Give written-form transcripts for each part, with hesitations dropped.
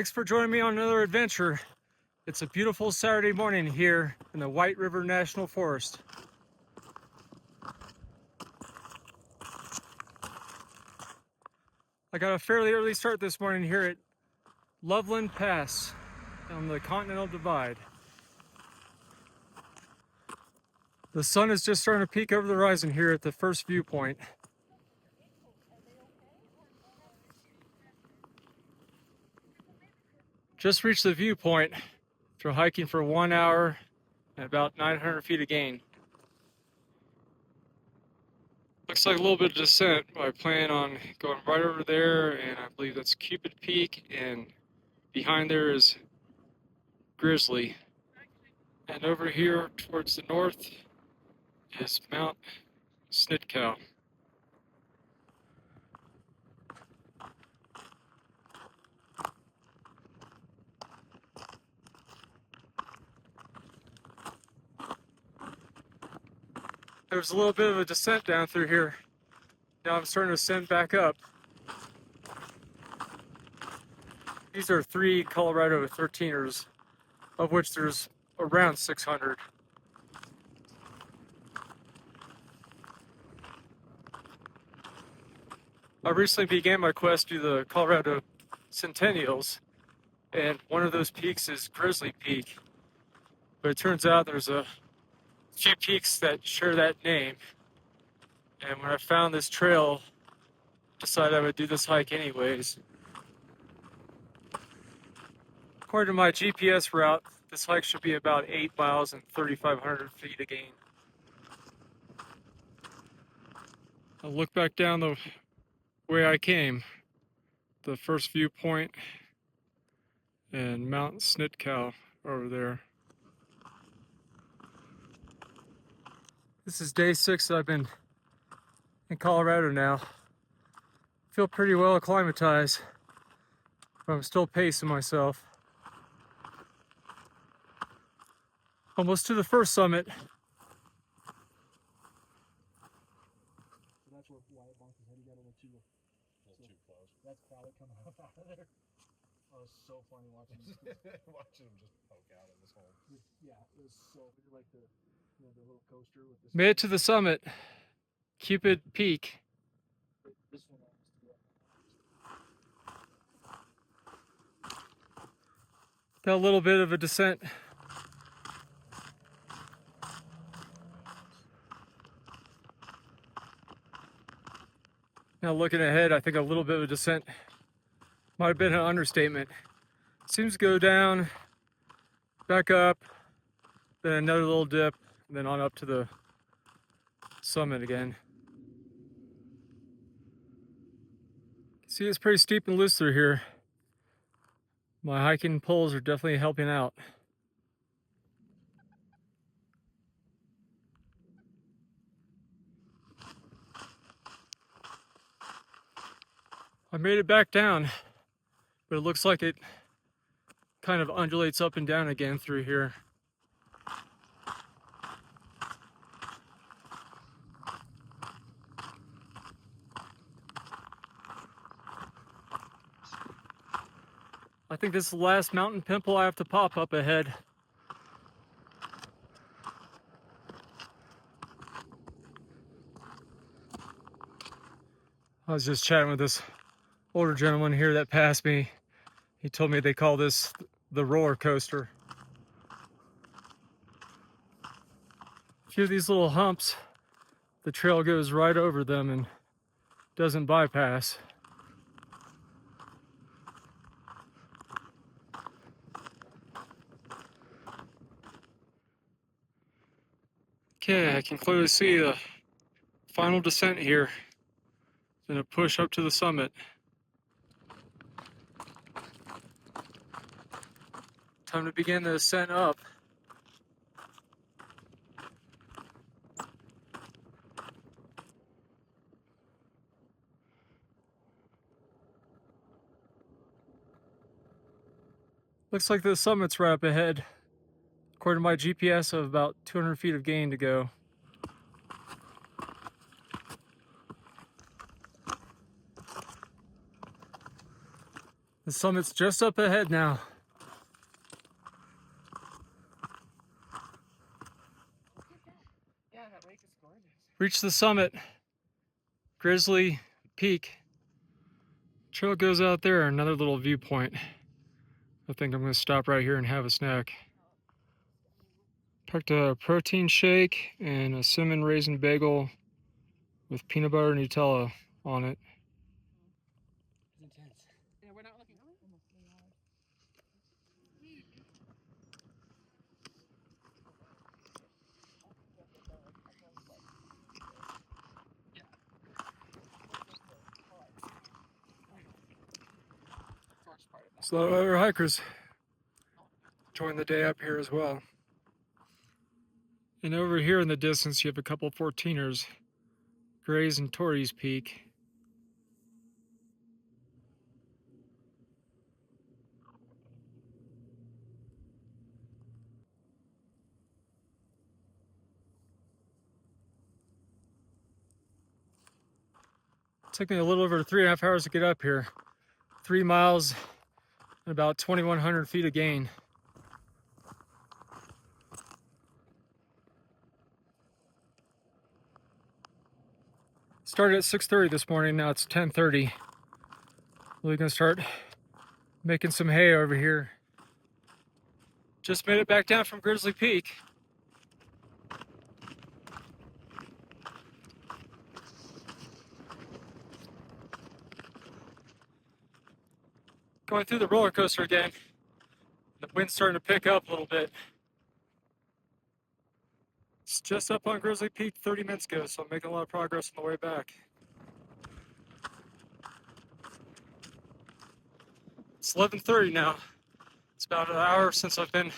Thanks for joining me on another adventure. It's a beautiful Saturday morning here in the White River National Forest. I got a fairly early start this morning here at Loveland Pass on the Continental Divide. The sun is just starting to peek over the horizon here at the first viewpoint. Just reached the viewpoint after hiking for 1 hour and about 900 feet of gain. Looks like a little bit of descent, but I plan on going right over there, and I believe that's Cupid Peak, and behind there is Grizzly. And over here towards the north is Mount Snitkau. There was a little bit of a descent down through here. Now I'm starting to ascend back up. These are 3 Colorado 13ers, of which there's around 600. I recently began my quest to the Colorado Centennials, and one of those peaks is Grizzly Peak. But it turns out there's a few peaks that share that name. And when I found this trail, decided I would do this hike anyways. According to my GPS route, this hike should be about 8 miles and 3,500 feet of gain. I'll look back down the way I came. The first viewpoint and Mount Snitkau over there. This is day 6 that I've been in Colorado now. Feel pretty well acclimatized, but I'm still pacing myself. Almost to the first summit. That's where Wyatt bonked his head. He got a little too close. That's probably coming up out of there. Oh, it was so funny watching him. Watching him just poke out of this hole. Yeah, it was so like the little coaster with this. Made it to the summit, Cupid Peak. This one Got a little bit of a descent. Now looking ahead, I think a little bit of a descent might have been an understatement. Seems to go down, back up, then another little dip, and then on up to the summit again. See, it's pretty steep and loose through here. My hiking poles are definitely helping out. I made it back down, but it looks like it kind of undulates up and down again through here. I think this is the last mountain pimple I have to pop up ahead. I was just chatting with this older gentleman here that passed me. He told me they call this the roller coaster. A few of these little humps, the trail goes right over them and doesn't bypass. Okay, I can clearly see the final descent here. Then a push up to the summit. Time to begin the ascent up. Looks like the summit's right up ahead. According to my GPS, of about 200 feet of gain to go. The summit's just up ahead now. Yeah, that lake is gorgeous. Reach the summit. Grizzly Peak. Trail goes out there, another little viewpoint. I think I'm gonna stop right here and have a snack. Packed a protein shake and a cinnamon raisin bagel with peanut butter and Nutella on it. It's intense. Yeah, we're not looking. Almost 3 hours. So a lot of other hikers join the day up here as well. And over here in the distance, you have a couple 14ers, Gray's and Torrey's Peak. It took me a little over 3.5 hours to get up here. 3 miles and about 2,100 feet of gain. Started at 6:30 this morning, now it's 10:30. We're gonna start making some hay over here. Just made it back down from Grizzly Peak. Going through the roller coaster again. The wind's starting to pick up a little bit. It's just up on Grizzly Peak 30 minutes ago, so I'm making a lot of progress on the way back. It's 11:30 now. It's about an hour since I've been at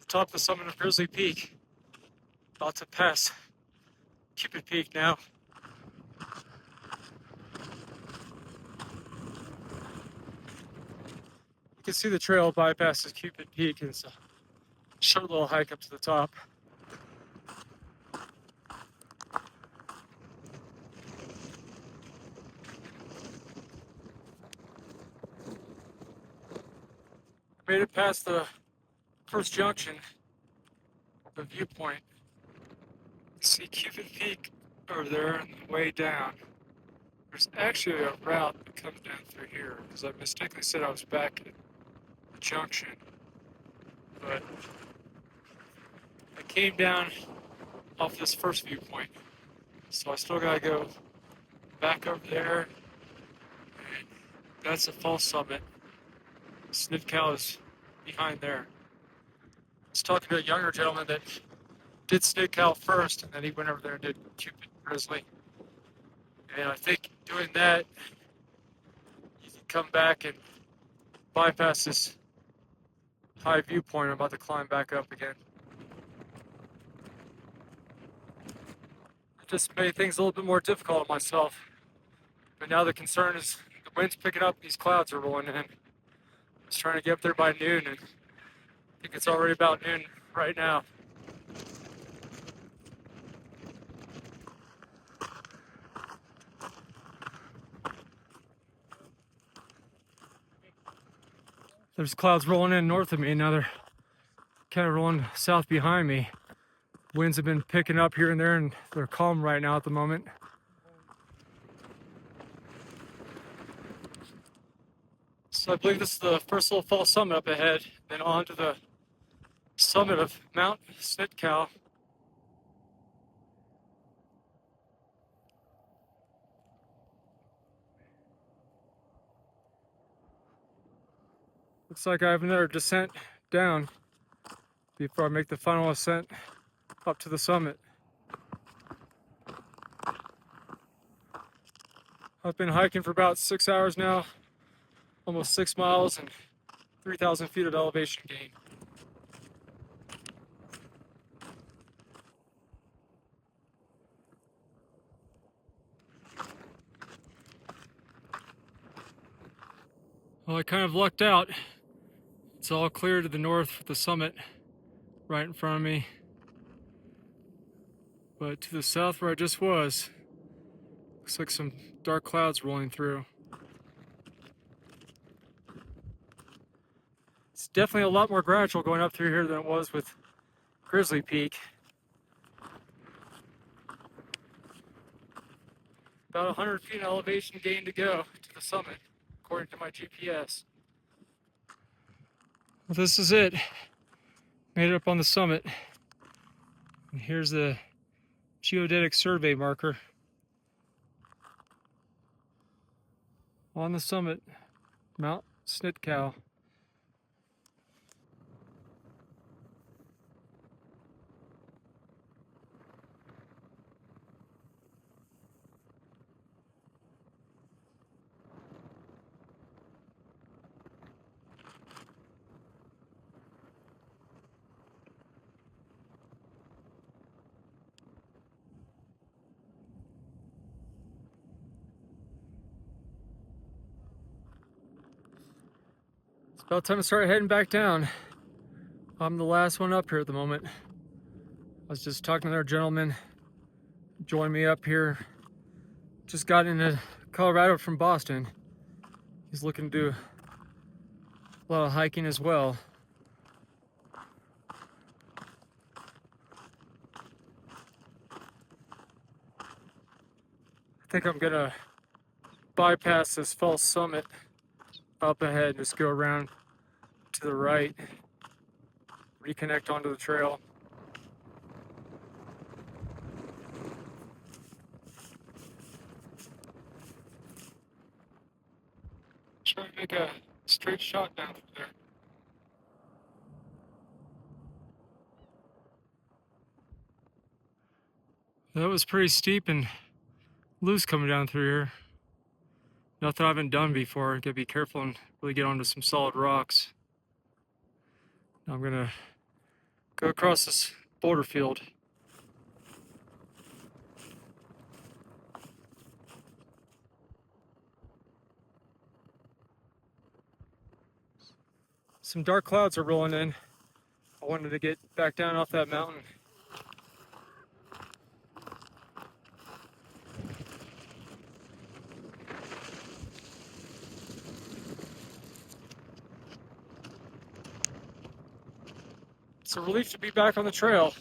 the top of the summit of Grizzly Peak. About to pass Cupid Peak now. You can see the trail bypasses Cupid Peak, and it's a short little hike up to the top. Made it past the first junction, the viewpoint. See Cupid Peak over there on the way down. There's actually a route that comes down through here, because I mistakenly said I was back at the junction. But I came down off this first viewpoint, so I still gotta go back over there. And that's a false summit. Snitkau is behind there. I was talking to a younger gentleman that did Snitkau first, and then he went over there and did Cupid Grizzly. And I think doing that, you can come back and bypass this high viewpoint. I'm about to climb back up again. I just made things a little bit more difficult on myself. But now the concern is the wind's picking up, these clouds are rolling in. I was trying to get up there by noon, and I think it's already about noon right now. There's clouds rolling in north of me, and now they're kind of rolling south behind me. Winds have been picking up here and there, and they're calm right now at the moment. So I believe this is the first little false summit up ahead, then on to the summit of Mount Snitkau. Looks like I have another descent down before I make the final ascent up to the summit. I've been hiking for about 6 hours now, almost 6 miles and 3,000 feet of elevation gain. Well, I kind of lucked out. It's all clear to the north with the summit right in front of me. But to the south where I just was, looks like some dark clouds rolling through. definitely a lot more gradual going up through here than it was with Grizzly Peak. About 100 feet of elevation gain to go to the summit, according to my GPS. Well, this is it. Made it up on the summit. And here's the geodetic survey marker. On the summit, Mount Snitkau. It's about time to start heading back down. I'm the last one up here at the moment. I was just talking to our gentleman, joined me up here. Just got into Colorado from Boston. He's looking to do a lot of hiking as well. I think I'm gonna bypass this false summit up ahead and just go around to the right, reconnect onto the trail. Try to make a straight shot down through there. That was pretty steep and loose coming down through here. Nothing I haven't done before. Gotta be careful and really get onto some solid rocks. Now I'm gonna go across this border field. Some dark clouds are rolling in. I wanted to get back down off that mountain. It's a relief to be back on the trail.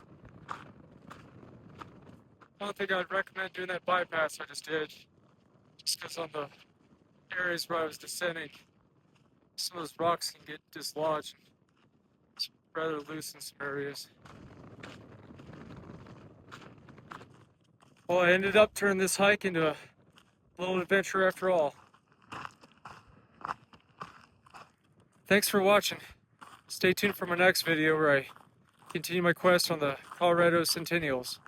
I don't think I'd recommend doing that bypass I just did. Just because on the areas where I was descending, some of those rocks can get dislodged. It's rather loose in some areas. Well, I ended up turning this hike into a little adventure after all. Thanks for watching. Stay tuned for my next video where I continue my quest on the Colorado Centennials.